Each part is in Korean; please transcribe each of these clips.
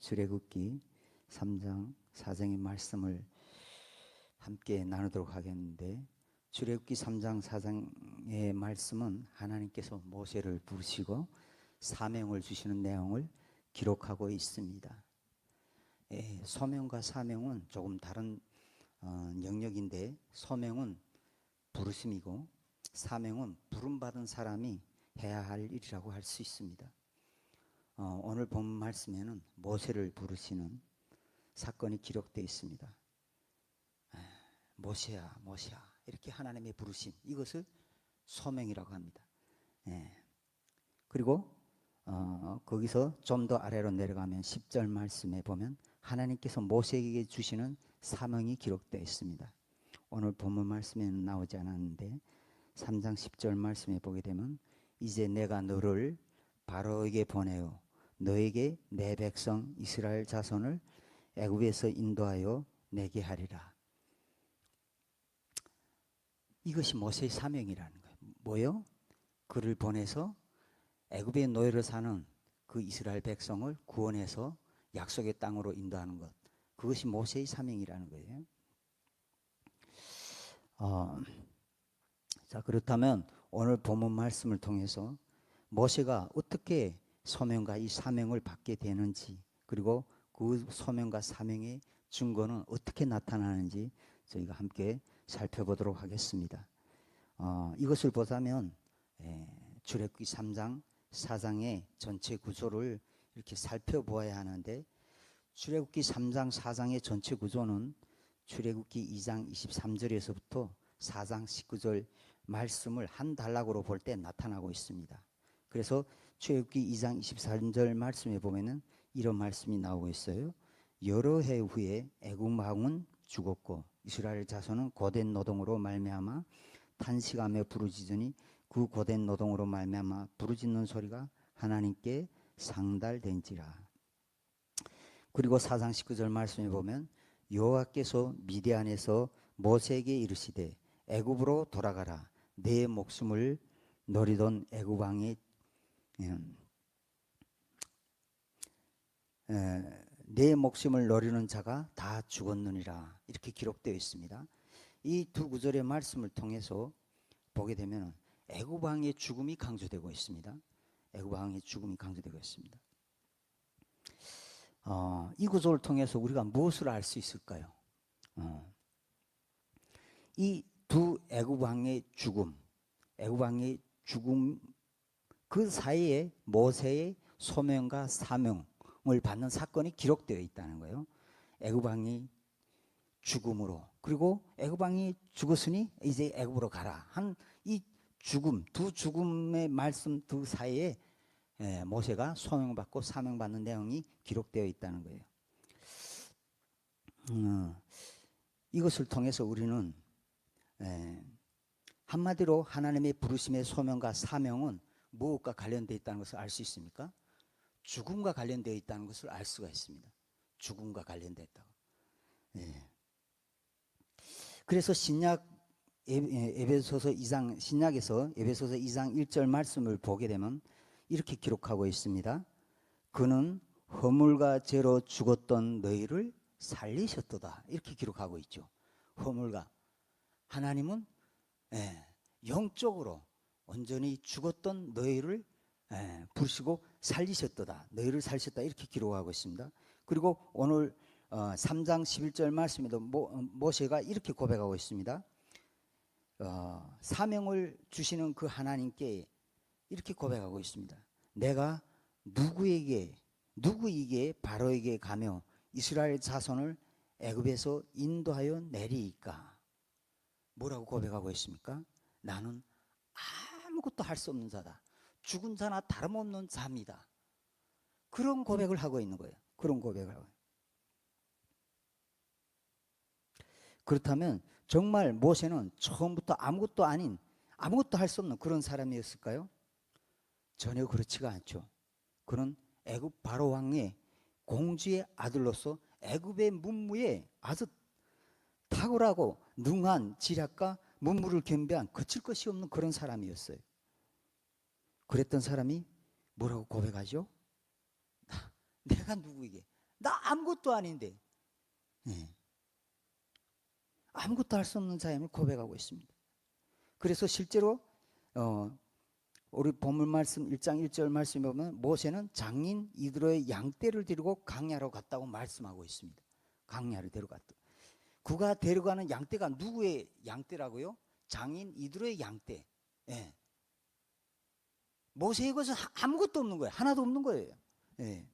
출애굽기 3장 4장의 말씀을 함께 나누도록 하겠는데, 출애굽기 3장 4장의 말씀은 하나님께서 모세를 부르시고 사명을 주시는 내용을 기록하고 있습니다. 소명과 사명은 조금 다른 영역인데, 소명은 부르심이고 사명은 부름받은 사람이 해야 할 일이라고 할 수 있습니다. 오늘 본 말씀에는 모세를 부르시는 사건이 기록되어 있습니다. 모세야, 모세야, 이렇게 하나님의 부르심, 이것을 소명이라고 합니다. 그리고 거기서 좀 더 아래로 내려가면 10절 말씀에 보면 하나님께서 모세에게 주시는 사명이 기록되어 있습니다. 오늘 본문 말씀에는 나오지 않았는데 3장 10절 말씀에 보게 되면, 이제 내가 너를 바로에게 보내어 너에게 내 백성 이스라엘 자손을 애굽에서 인도하여 내게 하리라. 이것이 모세의 사명이라는 거예요. 뭐요? 그를 보내서 애굽의 노예로 사는 그 이스라엘 백성을 구원해서 약속의 땅으로 인도하는 것, 그것이 모세의 사명이라는 거예요. 자, 그렇다면 오늘 본문 말씀을 통해서 모세가 어떻게 소명과 이 사명을 받게 되는지, 그리고 그 소명과 사명의 증거는 어떻게 나타나는지 저희가 함께 살펴보도록 하겠습니다. 이것을 보자면 출애굽기 3장 4장의 전체 구조를 이렇게 살펴보아야 하는데, 출애굽기 3장 4장의 전체 구조는 출애굽기 2장 23절에서부터 4장 19절 말씀을 한 단락으로 볼 때 나타나고 있습니다. 그래서 출애굽기 2장 24절 말씀에 보면은 이런 말씀이 나오고 있어요. 여러 해 후에 애굽 왕은 죽었고 이스라엘 자손은 고된 노동으로 말미암아 탄식하며 부르짖으니 그 고된 노동으로 말미암아 부르짖는 소리가 하나님께 상달된지라. 그리고 4장 19절 말씀에 보면 여호와께서 미디안에서 모세에게 이르시되 애굽으로 돌아가라. 내 목숨을 노리던 애굽 왕의 내 목숨을 노리는 자가 다 죽었느니라. 이렇게 기록되어 있습니다. 이 두 구절의 말씀을 통해서 보게 되면 애굽 왕의 죽음이 강조되고 있습니다. 애굽 왕의 죽음이 강조되고 있습니다. 이 구조를 통해서 우리가 무엇을 알 수 있을까요? 이 두 애굽 왕의 죽음, 그 사이에 모세의 소명과 사명을 받는 사건이 기록되어 있다는 거예요. 애굽 왕이 죽음으로, 그리고 애굽 왕이 죽었으니 이제 애굽으로 가라 한 이 죽음, 두 죽음의 말씀 두 사이에 모세가 소명받고 사명받는 내용이 기록되어 있다는 거예요. 이것을 통해서 우리는 한마디로 하나님의 부르심의 소명과 사명은 무엇과 관련되어 있다는 것을 알 수 있습니까? 죽음과 관련되어 있다는 것을 알 수가 있습니다. 죽음과 관련되어 있다고. 그래서 신약에서 에베소서 2장 1절 말씀을 보게 되면 이렇게 기록하고 있습니다. 그는 허물과 죄로 죽었던 너희를 살리셨도다. 이렇게 기록하고 있죠. 허물과, 하나님은 영적으로 온전히 죽었던 너희를 부르시고 살리셨도다. 너희를 살리셨다. 이렇게 기록하고 있습니다. 그리고 오늘 3장 11절 말씀에도 모세가 이렇게 고백하고 있습니다. 사명을 주시는 그 하나님께 이렇게 고백하고 있습니다. 내가 누구에게 바로에게 가며 이스라엘 자손을 애굽에서 인도하여 내리이까? 뭐라고 고백하고 있습니까? 나는 아무것도 할 수 없는 자다. 죽은 자나 다름없는 자입니다. 그런 고백을 하고 있는 거예요. 그런 고백을 하고. 그렇다면 정말 모세는 처음부터 아무것도 아닌, 아무것도 할 수 없는 그런 사람이었을까요? 전혀 그렇지가 않죠. 그는 애굽 바로 왕의 공주의 아들로서 애굽의 문무에 아주 탁월하고 능한 지략과 문무를 겸비한 거칠 것이 없는 그런 사람이었어요. 그랬던 사람이 뭐라고 고백하죠? 내가 누구에게 나 아무것도 아닌데. 예. 아무것도 할 수 없는 자임을 고백하고 있습니다. 그래서 실제로 우리 본문 말씀 1장 1절 말씀에 보면 모세는 장인 이드로의 양떼를 데리고 광야로 갔다고 말씀하고 있습니다. 광야를 데려갔다. 그가 데려가는 양떼가 누구의 양떼라고요? 장인 이드로의 양떼. 예. 모세의 것은 아무것도 없는 거예요. 하나도 없는 거예요. 예.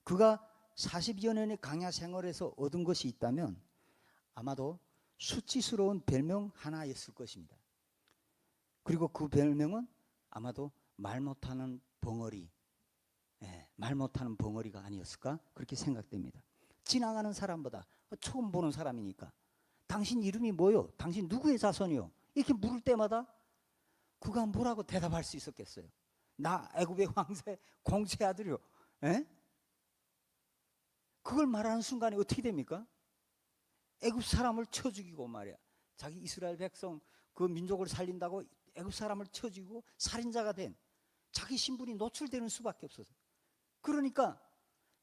그가 40여 년의 광야 생활에서 얻은 것이 있다면 아마도 수치스러운 별명 하나였을 것입니다. 그리고 그 별명은 아마도 말 못하는 벙어리, 말 못하는 벙어리가 아니었을까 그렇게 생각됩니다. 지나가는 사람보다 처음 보는 사람이니까 당신 이름이 뭐요? 당신 누구의 자손이요? 이렇게 물을 때마다 그가 뭐라고 대답할 수 있었겠어요? 나 애굽의 황제 공주의 아들이요. 그걸 말하는 순간에 어떻게 됩니까? 애굽 사람을 쳐 죽이고 말이야. 자기 이스라엘 백성 그 민족을 살린다고 애굽 사람을 쳐 죽이고 살인자가 된 자기 신분이 노출되는 수밖에 없어서. 그러니까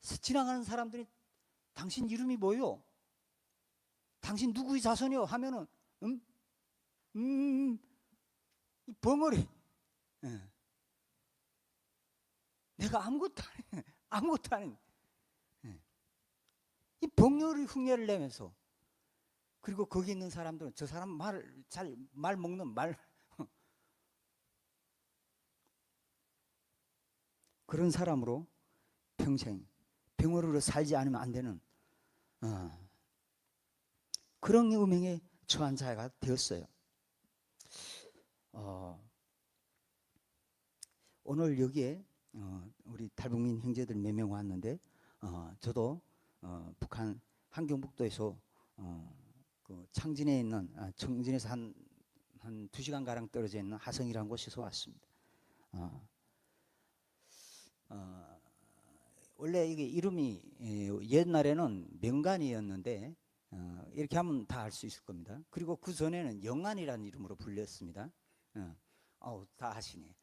지나가는 사람들이 당신 이름이 뭐요? 당신 누구의 자손이요? 하면은 이 벙어리. 내가 아무것도 아닌 이 벙어리 흉내를 내면서, 그리고 거기 있는 사람들은 저 사람 말 먹는 그런 사람으로 평생 병어리로 살지 않으면 안 되는 그런 음행에 처한 자가 되었어요. 오늘 여기에 우리 탈북민 형제들 몇 명 왔는데 저도 북한 함경북도에서 그 창진에 있는 청진에서 한 2시간 가량 떨어져 있는 하성이라는 곳에서 왔습니다. 원래 이게 이름이 옛날에는 명간이었는데 이렇게 하면 다 알 수 있을 겁니다. 그리고 그 전에는 영안이라는 이름으로 불렸습니다. 다 아시네.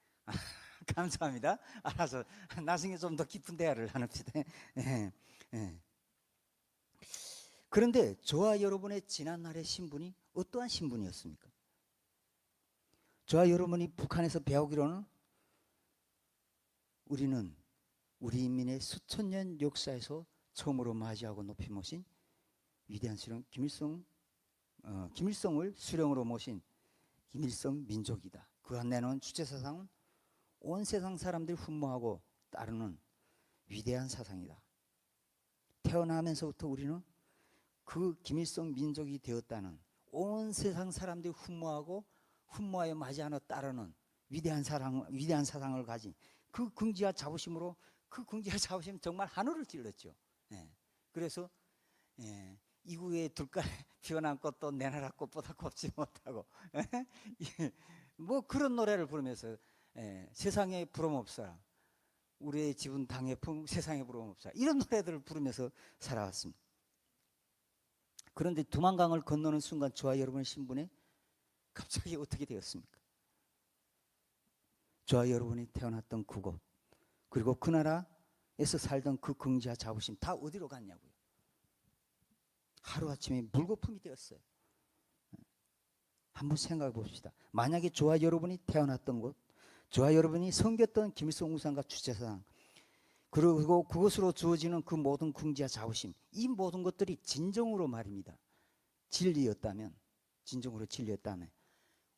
감사합니다. 알아서 나중에 좀 더 깊은 대화를 나눕시다. 그런데 저와 여러분의 지난날의 신분이 어떠한 신분이었습니까? 저와 여러분이 북한에서 배우기로는 우리는 우리 인민의 수천 년 역사에서 처음으로 맞이하고 높이 모신 위대한 수령 김일성을 수령으로 모신 김일성 민족이다. 그가 내놓은 주체사상은 온 세상 사람들이 흠모하고 따르는 위대한 사상이다. 태어나면서부터 우리는 그 김일성 민족이 되었다는, 온 세상 사람들이 흠모하여 맞이하며 따르는 위대한 사상을 가진 그 긍지와 자부심으로, 그 긍지와 자부심 정말 하늘을 찔렀죠. 그래서 이구에 들가에 피어난 꽃도 내 나라 꽃보다 곱지 못하고 뭐 그런 노래를 부르면서 세상에 부름 없어라, 우리의 집은 당의 품, 세상에 부름 없어라, 이런 노래들을 부르면서 살아왔습니다. 그런데 두만강을 건너는 순간 저와 여러분의 신분에 갑자기 어떻게 되었습니까? 저와 여러분이 태어났던 그곳, 그리고 그 나라에서 살던 그 긍지와 자부심 다 어디로 갔냐고요? 하루아침에 물거품이 되었어요. 한번 생각해 봅시다. 만약에 저와 여러분이 태어났던 곳, 저와 여러분이 섬겼던 김일성 우상과 주체사상, 그리고 그것으로 주어지는 그 모든 긍지와 자부심, 이 모든 것들이 진정으로 말입니다, 진리였다면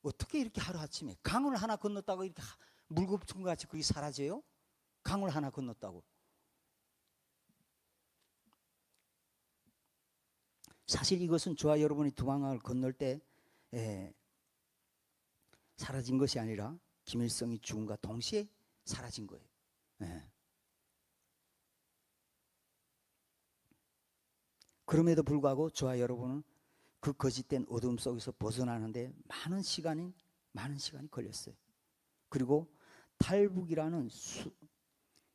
어떻게 이렇게 하루아침에 강을 하나 건넜다고 이렇게 물거품같이 그게 사라져요? 강을 하나 건넜다고. 사실 이것은 저와 여러분이 두만강을 건널 때 사라진 것이 아니라 김일성이 죽음과 동시에 사라진 거예요. 그럼에도 불구하고 저와 여러분은 그 거짓된 어둠 속에서 벗어나는데 많은 시간이 걸렸어요. 그리고 탈북이라는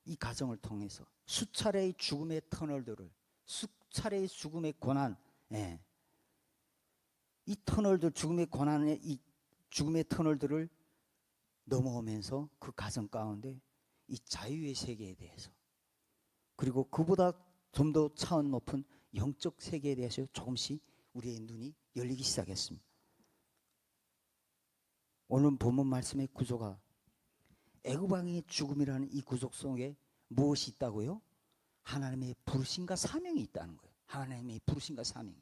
이 과정을 통해서 수차례의 죽음의 터널들을, 수차례의 죽음의 고난, 이 터널들, 죽음의 터널들을 넘어오면서 그 과정 가운데 이 자유의 세계에 대해서, 그리고 그보다 좀 더 차원 높은 영적 세계에 대해서 조금씩 우리의 눈이 열리기 시작했습니다. 오늘 본문 말씀의 구조가 애굽 왕의 죽음이라는 이 구속 속에 무엇이 있다고요? 하나님의 부르심과 사명이 있다는 거예요. 하나님의 부르심과 사명이.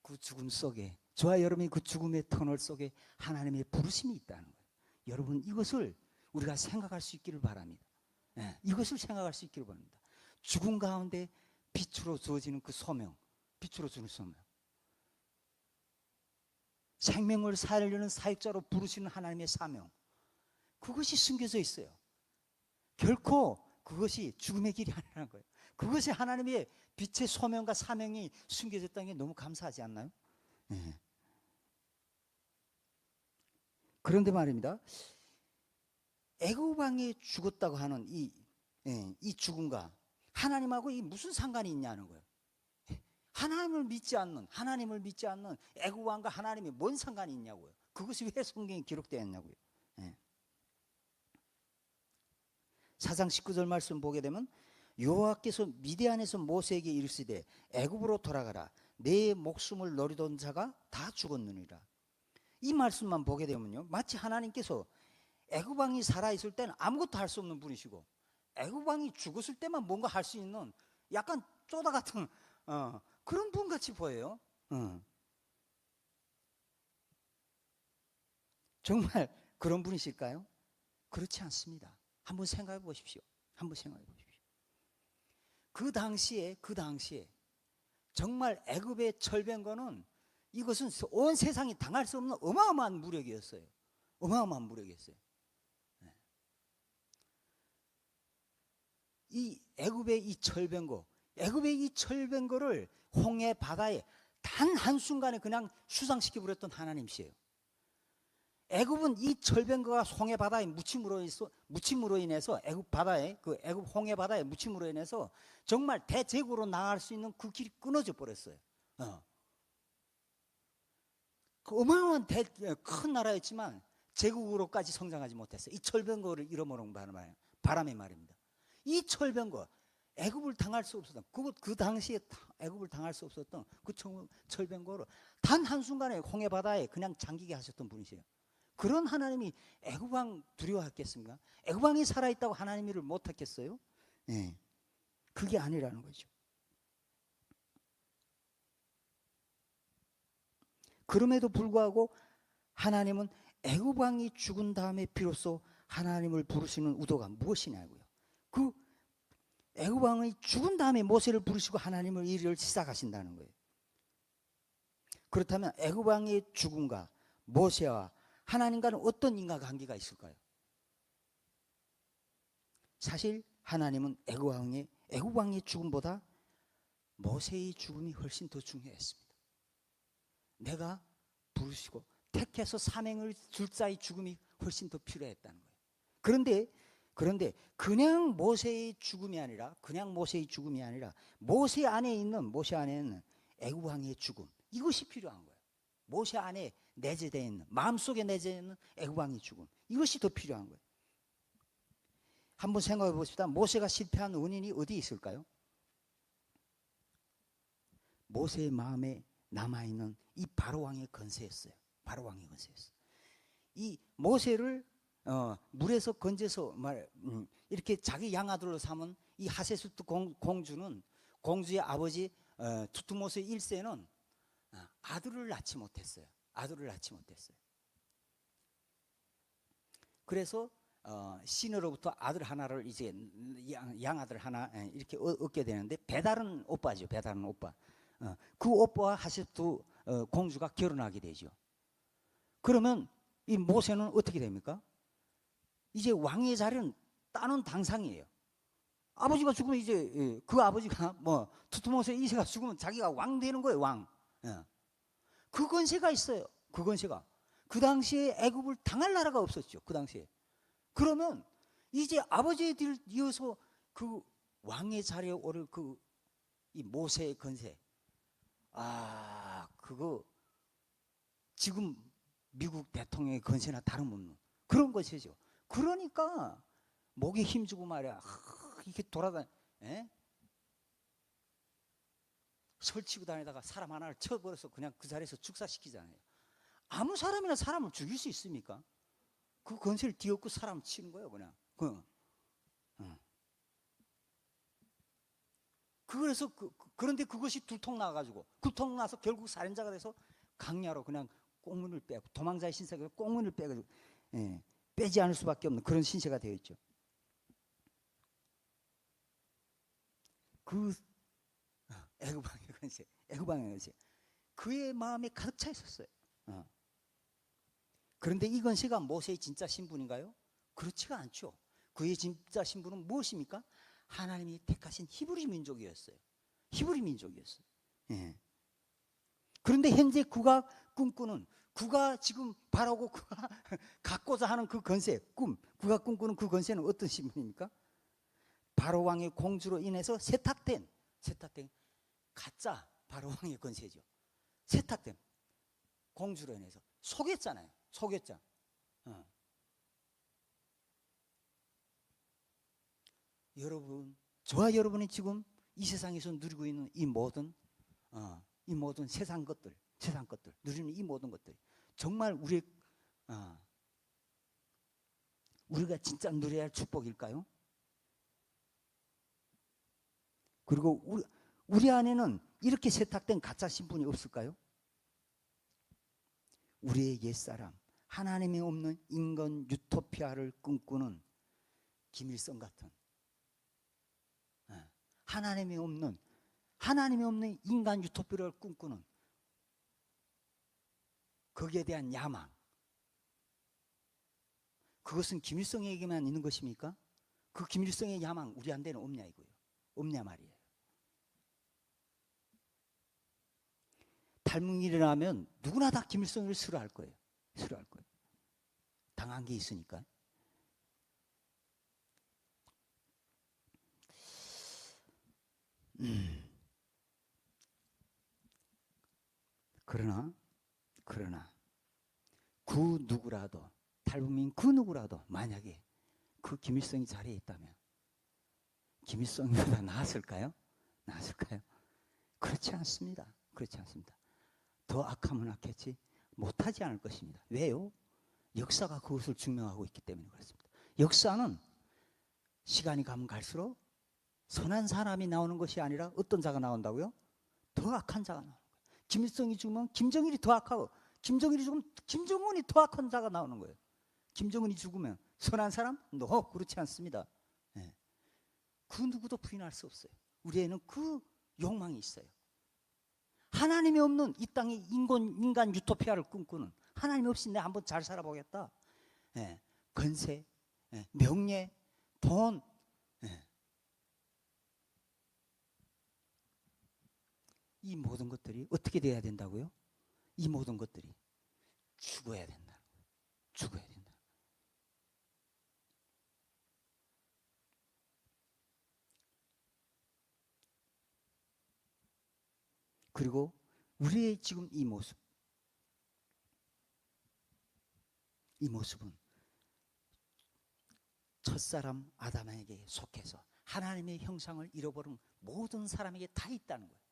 그 죽음 속에, 저와 여러분이 그 죽음의 터널 속에 하나님의 부르심이 있다는 거예요. 여러분, 이것을 우리가 생각할 수 있기를 바랍니다. 네, 이것을 생각할 수 있기를 바랍니다. 죽음 가운데 빛으로 주어지는 그 소명, 빛으로 주는 소명. 생명을 살리는 사역자로 부르시는 하나님의 사명, 그것이 숨겨져 있어요. 결코 그것이 죽음의 길이 아니라는 거예요. 그것이 하나님의 빛의 소명과 사명이 숨겨졌다는 게 너무 감사하지 않나요? 네. 그런데 말입니다. 애굽 왕이 죽었다고 하는 이 죽음과 하나님하고 이 무슨 상관이 있냐는 거예요. 하나님을 믿지 않는 애굽 왕과 하나님이 뭔 상관이 있냐고요. 그것이 왜 성경에 기록되어 있냐고요. 네. 4장 19절 말씀 보게 되면 여호와께서 미디안에서 모세에게 이르시되 애굽으로 돌아가라. 내 목숨을 노리던 자가 다 죽었느니라. 이 말씀만 보게 되면요, 마치 하나님께서 애굽 왕이 살아있을 때는 아무것도 할 수 없는 분이시고 애굽 왕이 죽었을 때만 뭔가 할 수 있는 약간 쪼다 같은 그런 분 같이 보여요. 정말 그런 분이실까요? 그렇지 않습니다. 한번 생각해 보십시오. 한번 생각해 보십시오. 그 당시에 정말 애굽의 철병거는 이것은 온 세상이 당할 수 없는 어마어마한 무력이었어요. 어마어마한 무력이었어요. 네. 이 애굽의 이 철병거를 홍해 바다에 단 한순간에 그냥 수상시켜 버렸던 하나님이시에요. 애굽은 이 철병거가 홍해 바다에 묻힘으로 인해서 애굽 홍해 바다에 묻힘으로 인해서 정말 대제국으로 나갈 수 있는 그 길이 끊어져 버렸어요. 그 어마어마한 큰 나라였지만 제국으로까지 성장하지 못했어요. 이 철병거를 잃어버린 바람에 말입니다. 이 철병거, 애굽을 당할 수 없었던 그 당시에 애굽을 당할 수 없었던 그 철병거를 단 한순간에 홍해 바다에 그냥 잠기게 하셨던 분이세요. 그런 하나님이 애굽 왕 두려워했겠습니까? 애굽 왕이 살아있다고 하나님 일을 못했겠어요? 네. 그게 아니라는 거죠. 그럼에도 불구하고 하나님은 애굽 왕이 죽은 다음에 비로소 하나님을 부르시는 의도가 무엇이냐고요. 그 애굽 왕이 죽은 다음에 모세를 부르시고 하나님을 일을 시작하신다는 거예요. 그렇다면 애굽 왕의 죽음과 모세와 하나님과는 어떤 인과관계가 있을까요? 사실 하나님은 애굽 왕의 죽음보다 모세의 죽음이 훨씬 더 중요했습니다. 내가 부르시고 택해서 사명을 줄 자의 죽음이 훨씬 더 필요했다는 거예요. 그런데 그냥 모세의 죽음이 아니라 모세 안에 있는 애굽 왕의 죽음, 이것이 필요한 거예요. 모세 안에 내재되어 있는, 마음속에 내재되어 있는 애굽 왕의 죽음, 이것이 더 필요한 거예요. 한번 생각해 보십시다. 모세가 실패한 원인이 어디에 있을까요? 모세의 마음에 남아있는 이 바로왕의 건세였어요. 바로왕의 건세였어요. 이 모세를 물에서 건져서 이렇게 자기 양아들로 삼은 이 하세수트 공주는, 공주의 아버지 투트모스 1세는 아들을 낳지 못했어요. 그래서 신으로부터 아들 하나를 이제 양아들 하나 이렇게 얻게 되는데, 배다른 오빠죠. 배다른 오빠. 그 오빠와 하세트 공주가 결혼하게 되죠. 그러면 이 모세는 어떻게 됩니까? 이제 왕의 자리는 따는 당상이에요. 아버지가 죽으면 이제 그 아버지가 투트모스 2세가 죽으면 자기가 왕 되는 거예요. 왕. 그 권세가 있어요. 그 권세가. 그 당시에 애굽을 당할 나라가 없었죠. 그 당시에. 그러면 이제 아버지에 이어서 그 왕의 자리에 오를 이 모세의 권세. 그거 지금 미국 대통령의 권세나 다름없는 그런 것이죠. 그러니까 목에 힘주고 말이야. 이렇게 돌아다니. 에? 설치고 다니다가 사람 하나를 쳐버려서 그냥 그 자리에서 축사시키잖아요. 아무 사람이나 사람을 죽일 수 있습니까? 그 권세를 뒤엎고 사람 치는 거예요, 그냥. 그래서 그런데 그것이 들통나가지고 들통나서 결국 살인자가 돼서 강야로 그냥 꽁문을 빼고 도망자의 신세가 꽁문을 빼가지고 빼지 않을 수밖에 없는 그런 신세가 되어 있죠. 그 애굽왕의 권세, 애굽왕의 권세, 그의 마음에 가득 차 있었어요. 그런데 이 권세가 모세의 진짜 신분인가요? 그렇지가 않죠. 그의 진짜 신분은 무엇입니까? 하나님이 택하신 히브리 민족이었어요. 히브리 민족이었어요. 예. 그런데 현재 그가 꿈꾸는, 그가 지금 바라고 그가 갖고자 하는 그 권세, 그가 꿈꾸는 그 권세는 어떤 신분입니까? 바로 왕의 공주로 인해서 세탁된 가짜 바로 왕의 권세죠. 세탁된 공주로 인해서 속였잖아요. 속였죠. 여러분, 저와 여러분이 지금 이 세상에서 누리고 있는 이 모든 세상 것들 누리는 이 모든 것들 정말 우리가 진짜 누려야 할 축복일까요? 그리고 우리 안에는 이렇게 세탁된 가짜 신분이 없을까요? 우리의 옛사람, 하나님이 없는 인간 유토피아를 꿈꾸는 김일성 같은 하나님이 없는 인간 유토피아를 꿈꾸는 거기에 대한 야망, 그것은 김일성에게만 있는 것입니까? 그 김일성의 야망 우리한테는 없냐 이거예요. 없냐 말이에요. 탈북이 일어나면 누구나 다 김일성을 싫어할 거예요. 싫어할 거예요. 당한 게 있으니까. 그러나 그 누구라도, 탈북민 그 누구라도 만약에 그 김일성이 자리에 있다면 김일성보다 나았을까요? 그렇지 않습니다. 더 악하면 악했지 못하지 않을 것입니다. 왜요? 역사가 그것을 증명하고 있기 때문에 그렇습니다. 역사는 시간이 가면 갈수록 선한 사람이 나오는 것이 아니라 어떤 자가 나온다고요? 더 악한 자가 나오는 거예요. 김일성이 죽으면 김정일이 더 악하고, 김정일이 죽으면 김정은이 더 악한 자가 나오는 거예요. 김정은이 죽으면 선한 사람? 그렇지 않습니다. 그 누구도 부인할 수 없어요. 우리에는 그 욕망이 있어요. 하나님이 없는 이 땅의 인간 유토피아를 꿈꾸는, 하나님 없이 내가 한번 잘 살아보겠다. 권세, 명예, 돈, 이 모든 것들이 어떻게 돼야 된다고요? 이 모든 것들이 죽어야 된다. 죽어야 된다. 그리고 우리의 지금 이 모습은 첫사람 아담에게 속해서 하나님의 형상을 잃어버린 모든 사람에게 다 있다는 거예요.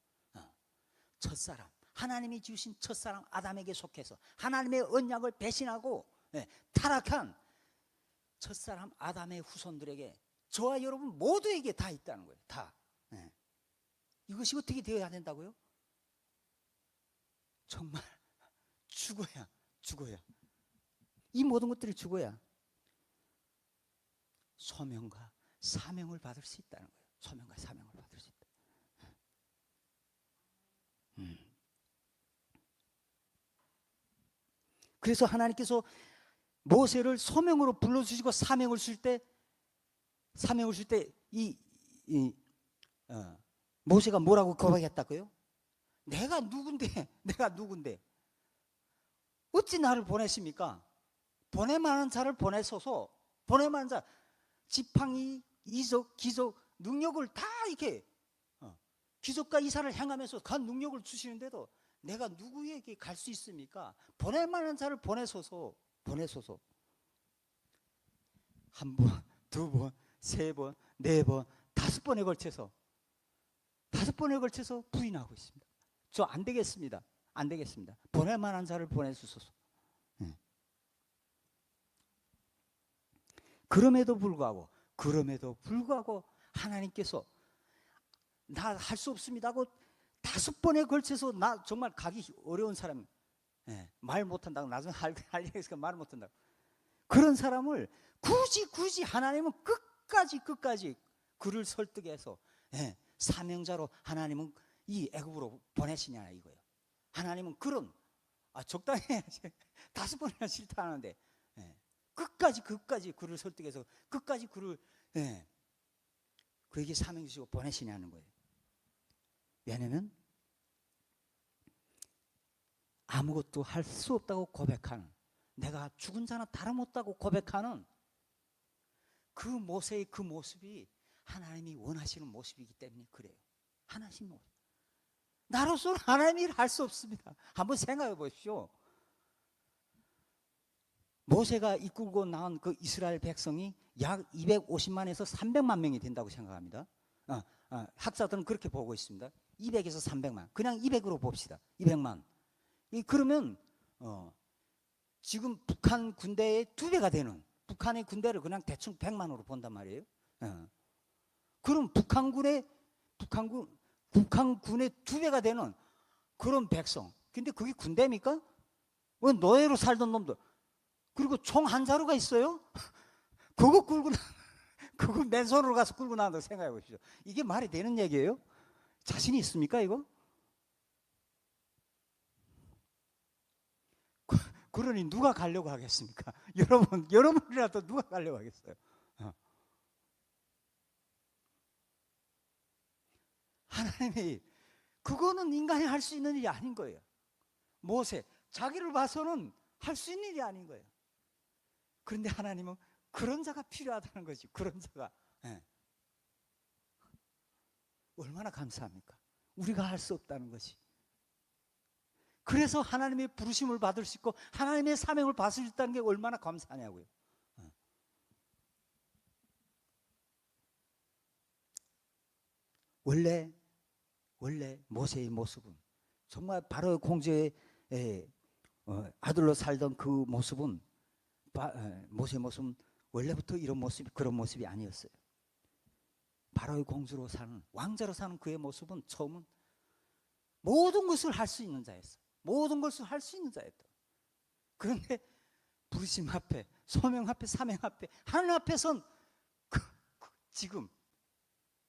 첫사람, 하나님이 지으신 첫사람 아담에게 속해서 하나님의 언약을 배신하고 타락한 첫사람 아담의 후손들에게, 저와 여러분 모두에게 다 있다는 거예요. 다. 이것이 어떻게 되어야 된다고요? 정말 죽어야. 이 모든 것들이 죽어야 소명과 사명을 받을 수 있다는 거예요. 소명과 사명을 받을 수 있다. 그래서 하나님께서 모세를 소명으로 불러주시고 사명을 줄 때 모세가 뭐라고 고백했다고요? 내가 누군데 어찌 나를 보내십니까? 보내만한 자를 보내소서. 보내만한 자, 지팡이, 이적, 기적, 능력을 다 이렇게 기적과 이사를 행하면서 간 능력을 주시는데도 내가 누구에게 갈 수 있습니까? 보낼만한 자를 보내소서. 한번 두 번, 세 번, 네 번, 다섯 번에 걸쳐서 부인하고 있습니다. 저 안 되겠습니다. 안 되겠습니다. 보낼 만한 자를 보내주소서. 네. 그럼에도 불구하고 하나님께서 나 할 수 없습니다 하고 다섯 번에 걸쳐서 나 정말 가기 어려운 사람, 말 못한다고 나중에 하려니까 말 못한다고 그런 사람을 굳이 하나님은 끝까지 그를 설득해서 사명자로 하나님은 이 애굽으로 보내시냐 이거예요. 하나님은 그런 적당히 해야지 다섯 번이나 싫다 하는데 끝까지 그를 설득해서 끝까지 그를 그에게 사명 주시고 보내시냐는 거예요. 왜냐하면 아무것도 할 수 없다고 고백하는, 내가 죽은 자나 다름없다고 고백하는 그 모세의 그 모습이 하나님이 원하시는 모습이기 때문에 그래요. 하나님 모습. 나로서는 하나님의 일을 할 수 없습니다. 한번 생각해 보십시오. 모세가 이끌고 나온 그 이스라엘 백성이 약 250만에서 300만 명이 된다고 생각합니다. 학자들은 그렇게 보고 있습니다. 200에서 300만. 그냥 200으로 봅시다. 200만. 그러면 지금 북한 군대의 2배가 되는, 북한의 군대를 그냥 대충 100만으로 본단 말이에요. 그럼 북한군의 2배가 되는 그런 백성. 근데 그게 군대입니까? 노예로 살던 놈들. 그리고 총 한 자루가 있어요? 그거 맨손으로 가서 끌고 나온다고 생각해 보십시오. 이게 말이 되는 얘기예요? 자신이 있습니까, 이거? 그러니 누가 가려고 하겠습니까? 여러분이라도 누가 가려고 하겠어요? 하나님이, 그거는 인간이 할 수 있는 일이 아닌 거예요. 모세, 자기를 봐서는 할 수 있는 일이 아닌 거예요. 그런데 하나님은 그런 자가 필요하다는 거지. 그런 자가. 얼마나 감사합니까? 우리가 할 수 없다는 것이. 그래서 하나님의 부르심을 받을 수 있고 하나님의 사명을 받을 수 있다는 게 얼마나 감사하냐고요. 원래 모세의 모습은 정말 바로 공주의 아들로 살던 그 모습은, 모세의 모습은 원래부터 그런 모습이 아니었어요. 바로의 공주로 사는, 왕자로 사는 그의 모습은 처음은 모든 것을 할 수 있는 자였어요. 모든 것을 할 수 있는 자였다. 그런데 부르심 앞에, 소명 앞에, 사명 앞에, 하나님 앞에선 지금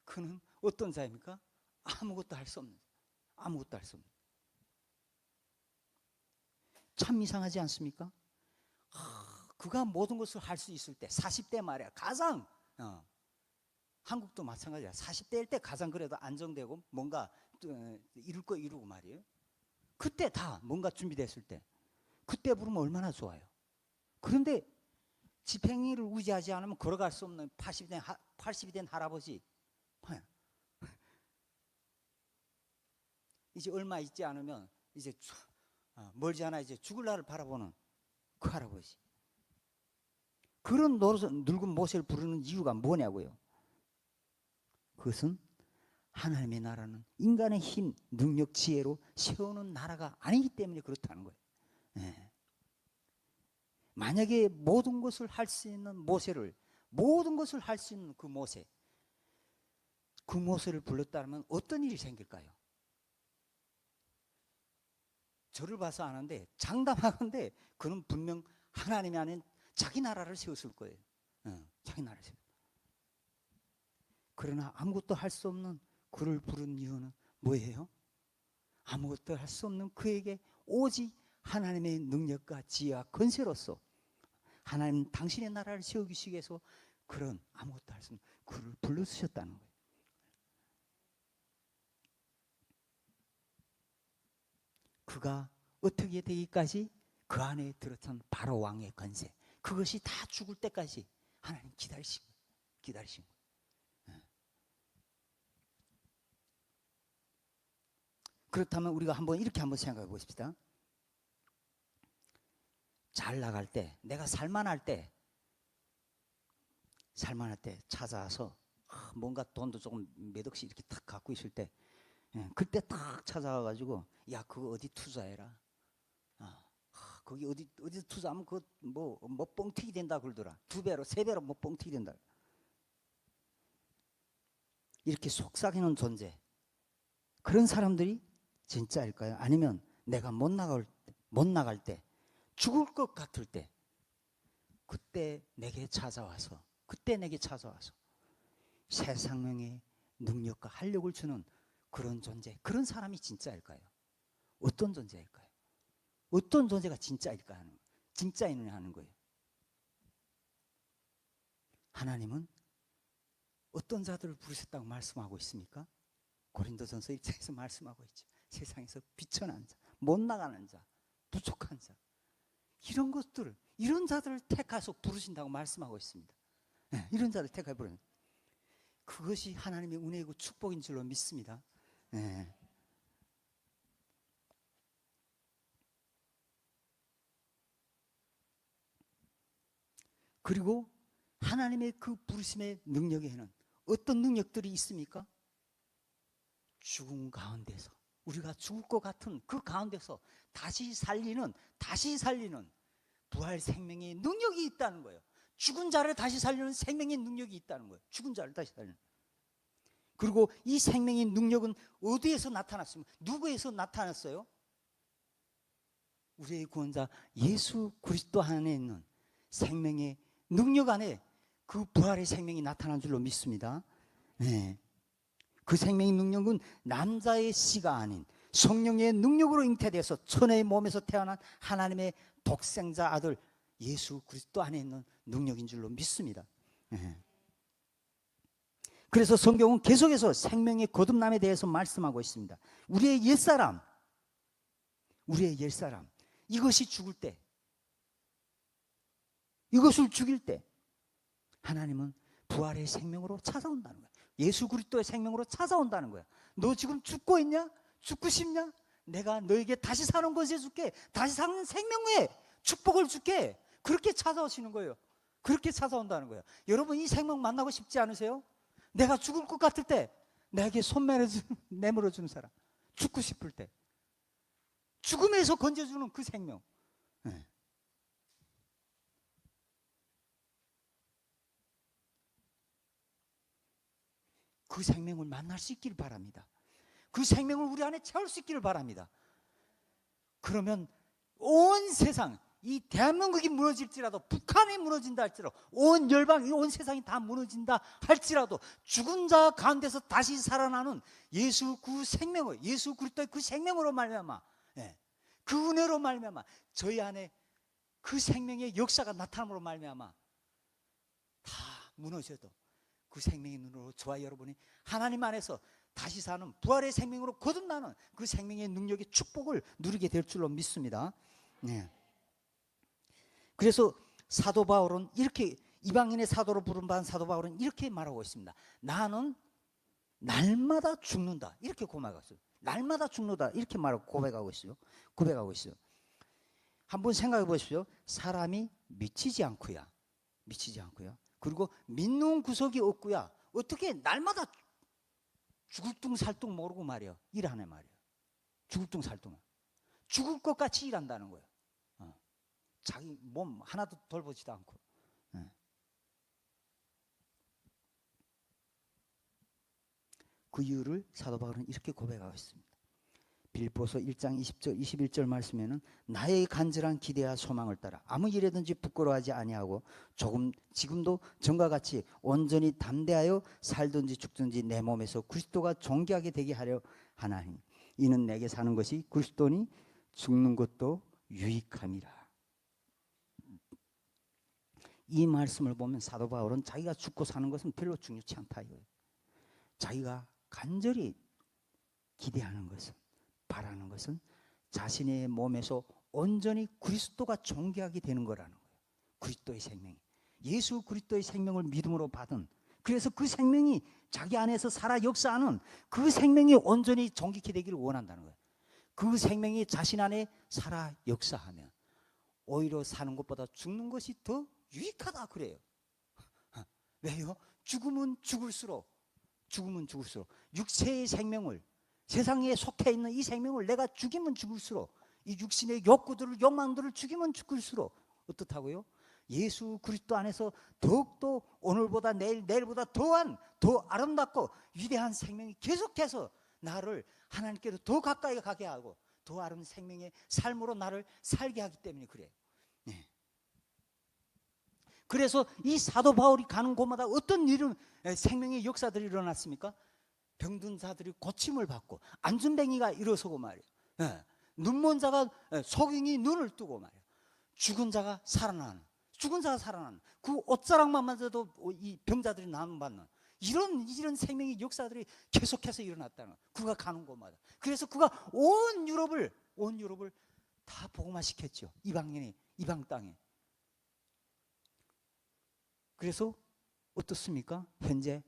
그는 어떤 자입니까? 아무것도 할 수 없는, 아무것도 할 수 없는. 참 이상하지 않습니까? 그가 모든 것을 할 수 있을 때, 40대 말이야, 가장 한국도 마찬가지야. 40대일 때 가장 그래도 안정되고 뭔가 이룰 거 이루고 말이에요. 그때 다 뭔가 준비됐을 때, 그때 부르면 얼마나 좋아요. 그런데 지팽이를 의지하지 않으면 걸어갈 수 없는 80이 된 할아버지, 이제 얼마 있지 않으면 이제 멀지 않아 이제 죽을 날을 바라보는 그 할아버지. 그런 늙은 모세를 부르는 이유가 뭐냐고요. 그것은 하나님의 나라는 인간의 힘, 능력, 지혜로 세우는 나라가 아니기 때문에 그렇다는 거예요. 만약에 모든 것을 할 수 있는 모세를, 모든 것을 할 수 있는 그 모세를 불렀다면 어떤 일이 생길까요? 저를 봐서 아는데 장담하건대 그는 분명 하나님이 아닌 자기 나라를 세웠을 거예요. 자기 나라를 세웠을 거예요. 그러나 아무것도 할 수 없는 그를 부른 이유는 뭐예요? 아무것도 할 수 없는 그에게 오직 하나님의 능력과 지혜와 권세로서 하나님 당신의 나라를 세우기 위해서 그런 아무것도 할 수 없는 그를 불러주셨다는 거예요. 그가 어떻게 되기까지 그 안에 들어선 바로 왕의 권세, 그것이 다 죽을 때까지 하나님 기다리신 거예요. 그렇다면 우리가 이렇게 한번 생각해 보십시다. 잘 나갈 때, 내가 살만할 때, 살만할 때 찾아와서 뭔가 돈도 조금 몇 억씩 이렇게 탁 갖고 있을 때, 그때 딱 찾아와가지고 야 그거 어디 투자해라. 거기 어디 투자하면 그 뭐 뻥튀기 된다 그러더라. 2배로 3배로 뭐 뻥튀기 된다. 이렇게 속삭이는 존재. 그런 사람들이 진짜일까요? 아니면 내가 못 나갈 때, 죽을 것 같을 때, 그때 내게 찾아와서 새 생명의 능력과 활력을 주는 그런 존재, 그런 사람이 진짜일까요? 어떤 존재일까요? 어떤 존재가 진짜일까 하는, 진짜이느냐 하는 거예요. 하나님은 어떤 자들을 부르셨다고 말씀하고 있습니까? 고린도전서 1장에서 말씀하고 있죠. 세상에서 비천한 자, 못 나가는 자, 부족한 자, 이런 것들을, 이런 자들을 택하서 부르신다고 말씀하고 있습니다. 이런 자를 택하여 부르는, 그것이 하나님의 은혜이고 축복인 줄로 믿습니다. 그리고 하나님의 그 부르심의 능력에는 어떤 능력들이 있습니까? 죽음 가운데서, 우리가 죽을 것 같은 그 가운데서 다시 살리는 부활 생명의 능력이 있다는 거예요. 죽은 자를 다시 살리는 생명의 능력이 있다는 거예요. 죽은 자를 다시 살리는. 그리고 이 생명의 능력은 어디에서 나타났습니까? 누구에서 나타났어요? 우리의 구원자 예수 그리스도 안에 있는 생명의 능력 안에 그 부활의 생명이 나타난 줄로 믿습니다. 그 생명의 능력은 남자의 씨가 아닌 성령의 능력으로 잉태돼서 천의 몸에서 태어난 하나님의 독생자 아들 예수 그리스도 안에 있는 능력인 줄로 믿습니다. 그래서 성경은 계속해서 생명의 거듭남에 대해서 말씀하고 있습니다. 우리의 옛사람, 이것이 죽을 때, 이것을 죽일 때 하나님은 부활의 생명으로 찾아온다는 거야. 예수 그리스도의 생명으로 찾아온다는 거야. 너 지금 죽고 있냐? 죽고 싶냐? 내가 너에게 다시 사는 것을 줄게. 다시 사는 생명의 축복을 줄게. 그렇게 찾아오시는 거예요. 그렇게 찾아온다는 거예요. 여러분 이 생명 만나고 싶지 않으세요? 내가 죽을 것 같을 때 내게 손 내밀어 주는 사람, 죽고 싶을 때 죽음에서 건져주는 그 생명. 그 생명을 만날 수 있기를 바랍니다. 그 생명을 우리 안에 채울 수 있기를 바랍니다. 그러면 온 세상, 이 대한민국이 무너질지라도, 북한이 무너진다 할지라도, 온 열방이, 온 세상이 다 무너진다 할지라도 죽은 자 가운데서 다시 살아나는 예수 그 생명을, 예수 그리스도의 그 생명으로 말미암아, 그 은혜로 말미암아 저희 안에 그 생명의 역사가 나타남으로 말미암아 다 무너져도 그 생명의 눈으로 저와 여러분이 하나님 안에서 다시 사는 부활의 생명으로 거듭나는 그 생명의 능력의 축복을 누리게 될 줄로 믿습니다. 그래서 사도 바울은 이렇게, 이방인의 사도로 부름받은 사도 바울은 이렇게 말하고 있습니다. 나는 날마다 죽는다, 이렇게 고백하고 있어요. 날마다 죽는다, 이렇게 말하고 고백하고 있어요. 한번 생각해 보십시오. 사람이 미치지 않고야, 그리고 믿는 구석이 없고야 어떻게 날마다 죽을 둥 살둥 모르고 말이야 일하네 말이야. 죽을 둥 살둥, 죽을 것 같이 일한다는 거예요. 자기 몸 하나도 돌보지도 않고. 그 이유를 사도 바울은 이렇게 고백하고 있습니다. 빌립보서 1장 20절 21절 말씀에는 나의 간절한 기대와 소망을 따라 아무 일에든지 부끄러워하지 아니하고 지금도 전과 같이 온전히 담대하여 살든지 죽든지 내 몸에서 그리스도가 존귀하게 되게 하려 하나니 이는 내게 사는 것이 그리스도니 죽는 것도 유익함이라. 이 말씀을 보면 사도 바울은 자기가 죽고 사는 것은 별로 중요치 않다 이거예요. 자기가 간절히 기대하는 것은, 바라는 것은 자신의 몸에서 온전히 그리스도가 존귀하게 되는 거라는 거예요. 그리스도의 생명, 예수 그리스도의 생명을 믿음으로 받은, 그래서 그 생명이 자기 안에서 살아 역사하는 그 생명이 온전히 존귀케 되기를 원한다는 거예요. 그 생명이 자신 안에 살아 역사하면 오히려 사는 것보다 죽는 것이 더 유익하다 그래요. 왜요? 죽으면 죽을수록 육체의 생명을, 세상에 속해 있는 이 생명을 내가 죽이면 죽을수록, 이 육신의 욕구들을, 욕망들을 죽이면 죽을수록 어떻다고요? 예수 그리스도 안에서 더욱더 오늘보다 내일보다 더 아름답고 위대한 생명이 계속해서 나를 하나님께로 더 가까이 가게 하고 더 아름다운 생명의 삶으로 나를 살게 하기 때문에 그래요. 네. 그래서 이 사도 바울이 가는 곳마다 어떤 일은 생명의 역사들이 일어났습니까? 병든 자들이 고침을 받고, 안전뱅이가 일어서고 말이에요. 예. 눈먼 자가, 소경이 눈을 뜨고 말이에요. 죽은 자가 살아나는, 그 옷자락만 만져도 이 병자들이 나눔받는 이런 생명의 역사들이 계속해서 일어났다는 거예요. 그가 가는 곳마다. 그래서 그가 온 유럽을 다 복음화시켰죠. 이방 땅에. 그래서 어떻습니까? 현재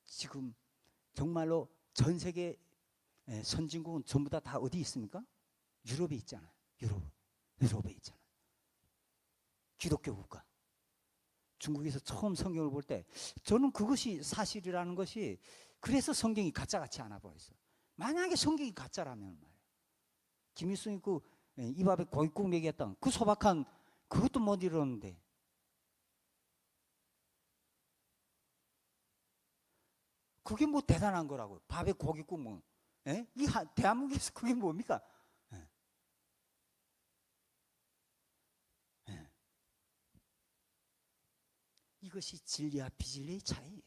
지금 정말로 전 세계 선진국은 전부 다 어디 있습니까? 유럽에 있잖아요. 유럽에 있잖아요. 기독교 국가. 중국에서 처음 성경을 볼 때 저는 그것이 사실이라는 것이, 그래서 성경이 가짜같이 않아 보였어요. 만약에 성경이 가짜라면 말이에요. 김일성이 입 앞에 고깃국 먹였던 그 소박한 그것도 못 이뤘는데, 그게 뭐 대단한 거라고요. 밥에 고깃국 뭐. 이 대한민국에서 그게 뭡니까? 이것이 진리와 비진리의 차이예요.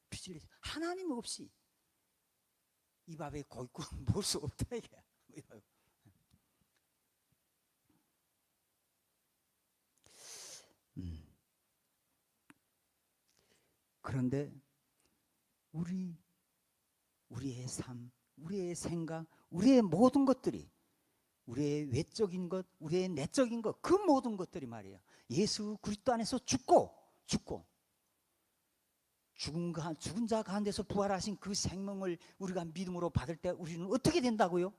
비진리. 하나님 없이 이 밥에 고깃국 먹을 수 없다 이게. 그런데 우리의 삶, 우리의 생각, 우리의 모든 것들이, 우리의 외적인 것, 우리의 내적인 것, 그 모든 것들이 말이에요. 예수 그리스도 안에서 죽고 죽은 자 가운데서 부활하신 그 생명을 우리가 믿음으로 받을 때 우리는 어떻게 된다고요?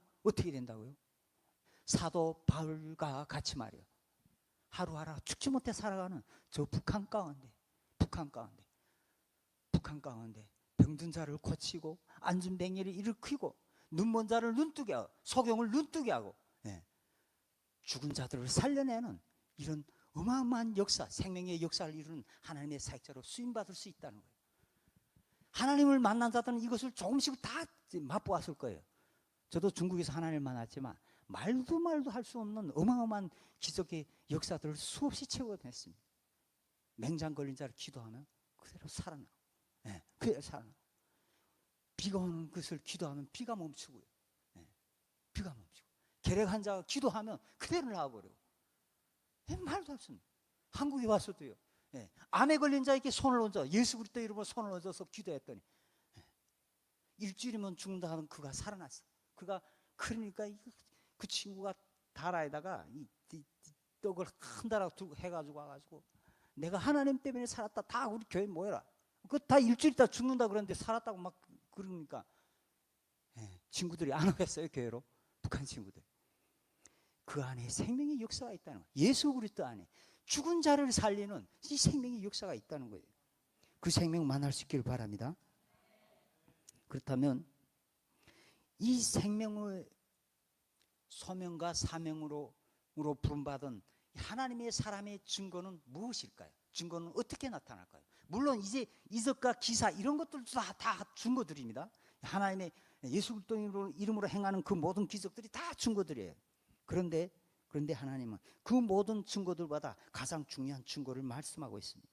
사도 바울과 같이 말이에요. 하루하루 죽지 못해 살아가는 저 북한 가운데 병든 자를 고치고, 안전뱅이를 일으키고, 눈먼 자를 눈뜨게 하고, 소경을 눈뜨게 하고, 죽은 자들을 살려내는 이런 어마어마한 역사, 생명의 역사를 이루는 하나님의 사역자로 수임받을 수 있다는 거예요. 하나님을 만난 자들은 이것을 조금씩 다 맛보았을 거예요. 저도 중국에서 하나님을 만났지만 말도 할 수 없는 어마어마한 기적의 역사들을 수없이 체험했습니다. 맹장 걸린 자를 기도하면 그대로 살아나고, 비가 오는 것을 기도하면 비가 멈추고요. 비가 멈추고, 계략한 자가 기도하면 그대로 나와버리고, 말도 할 수 없는. 한국에 와서도요, 암에 걸린 자에게 손을 얹어, 예수 그리스도 이름으로 손을 얹어서 기도했더니 일주일이면 죽는다 하는 그가 살아났어. 그러니까 그 친구가 다라에다가 이 떡을 한 다락 두고 해가지고 와가지고, 내가 하나님 때문에 살았다, 다 우리 교회 모여라. 그거 다 일주일 있다 죽는다 그러는데 살았다고 막 그러니까 친구들이 안 오겠어요, 교회로. 북한 친구들. 그 안에 생명의 역사가 있다는 거예요. 예수 그리스도 안에 죽은 자를 살리는 이 생명의 역사가 있다는 거예요. 그 생명 만날 수 있기를 바랍니다. 그렇다면 이 생명을 소명과 사명으로 부름받은 하나님의 사람의 증거는 무엇일까요? 증거는 어떻게 나타날까요? 물론 이제 이적과 기사 이런 것들도 다 증거들입니다. 하나님의 예수 그리스도 이름으로 행하는 그 모든 기적들이 다 증거들이에요. 그런데 하나님은 그 모든 증거들보다 가장 중요한 증거를 말씀하고 있습니다.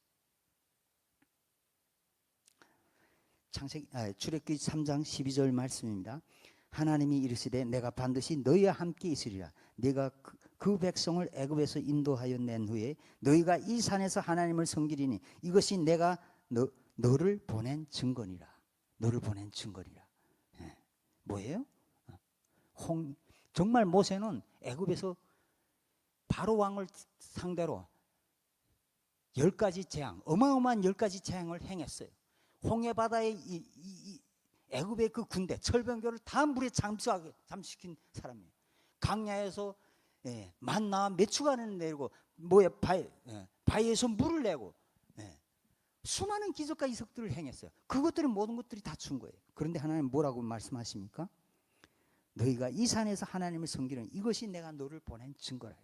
출애굽기 3장 12절 말씀입니다. 하나님이 이르시되 내가 반드시 너희와 함께 있으리라. 내가 그 백성을 애굽에서 인도하여 낸 후에 너희가 이 산에서 하나님을 섬기리니 이것이 내가 너를 보낸 증거니라. 뭐예요? 정말 모세는 애굽에서 바로 왕을 상대로 10가지 재앙, 어마어마한 10가지 재앙을 행했어요. 홍해바다에 애굽의 그 군대, 철병교를 다 물에 잠식시킨 사람이에요. 강야에서 만나와 몇 주간을 내리고 바위에서 물을 내고 수많은 기적과 이적들을 행했어요. 그것들이 모든 것들이 다 준 거예요. 그런데 하나님 뭐라고 말씀하십니까? 너희가 이 산에서 하나님을 섬기는 이것이 내가 너를 보낸 증거라.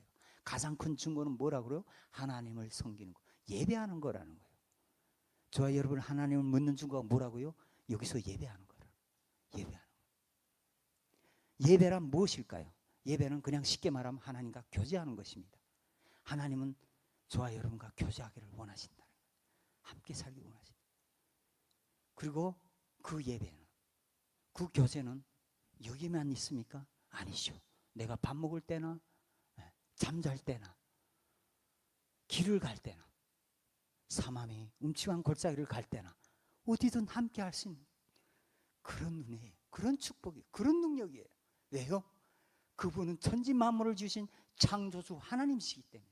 가장 큰 증거는 뭐라고요? 하나님을 섬기는 거, 예배하는 거라는 거예요. 저와 여러분 하나님을 묻는 증거가 뭐라고요? 여기서 예배하는 거라. 예배하는 거. 예배란 무엇일까요? 예배는 그냥 쉽게 말하면 하나님과 교제하는 것입니다. 하나님은 저와 여러분과 교제하기를 원하신다는 거예요. 함께 살기 원하신다. 그리고 그 예배는, 그 교제는 여기만 있습니까? 아니죠. 내가 밥 먹을 때나 잠잘 때나 길을 갈 때나 사맘이 음침한 골짜기를 갈 때나 어디든 함께 할 수 있는 그런 은혜예요. 그런 축복이에요. 그런 능력이에요. 왜요? 그분은 천지 만물을 주신 창조주 하나님이시기 때문에.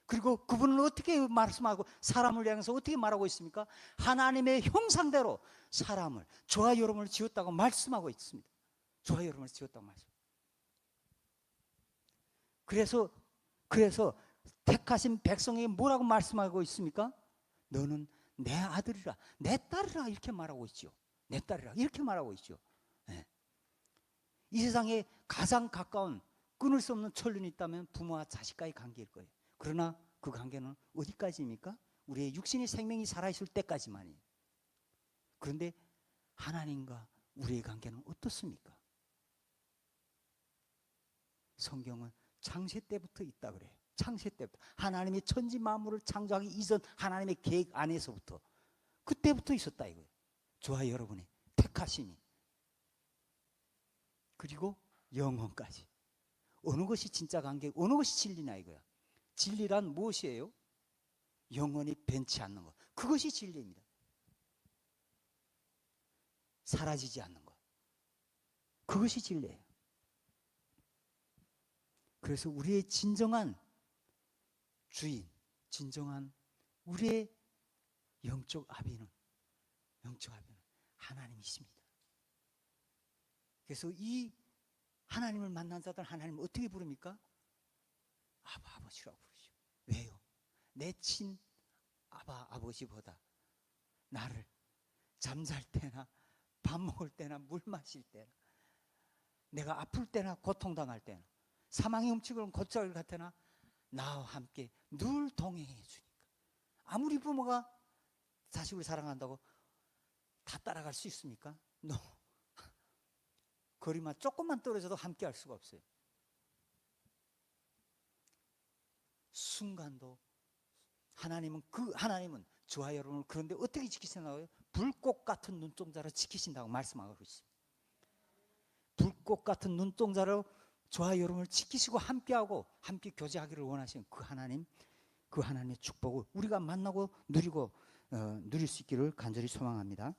그리고 그분은 어떻게 말씀하고 사람을 향해서 어떻게 말하고 있습니까? 하나님의 형상대로 사람을, 저와 여러분을 지었다고 말씀하고 있습니다. 저와 여러분을 지었다고 말씀. 그래서 택하신 백성에게 뭐라고 말씀하고 있습니까? 너는 내 아들이라, 내 딸이라 이렇게 말하고 있죠. 내 딸이라 이렇게 말하고 있죠. 네. 이 세상에 가장 가까운 끊을 수 없는 천륜이 있다면 부모와 자식과의 관계일 거예요. 그러나 그 관계는 어디까지입니까? 우리의 육신의 생명이 살아있을 때까지만이에요. 그런데 하나님과 우리의 관계는 어떻습니까? 성경은 창세 때부터 있다 그래요. 창세 때부터 하나님이 천지 만물을 창조하기 이전 하나님의 계획 안에서부터 그때부터 있었다 이거예요. 저와 여러분의 택하심이. 그리고 영원까지. 어느 것이 진짜 관계, 어느 것이 진리냐 이거야. 진리란 무엇이에요? 영원히 변치 않는 것. 그것이 진리입니다. 사라지지 않는 것. 그것이 진리예요. 그래서 우리의 진정한 주인, 진정한 우리의 영적 아비는 하나님이십니다. 그래서 이 하나님을 만난 자들 하나님을 어떻게 부릅니까? 아버지라고 부르죠. 왜요? 내 친 아버지보다 나를 잠잘 때나 밥 먹을 때나 물 마실 때나 내가 아플 때나 고통당할 때나 사망의 음침한 골짜기를 같으나 나와 함께 늘 동행해 주니까. 아무리 부모가 자식을 사랑한다고 다 따라갈 수 있습니까? No. 거리만 조금만 떨어져도 함께 할 수가 없어요. 순간도 하나님은 저와 여러분을 그런데 어떻게 지키신다고요? 불꽃 같은 눈동자로 지키신다고 말씀하고 있습니다. 불꽃 같은 눈동자로 저와 여러분을 지키시고 함께하고 함께 교제하기를 원하시는 그 하나님의 축복을 우리가 만나고 누릴 수 있기를 간절히 소망합니다.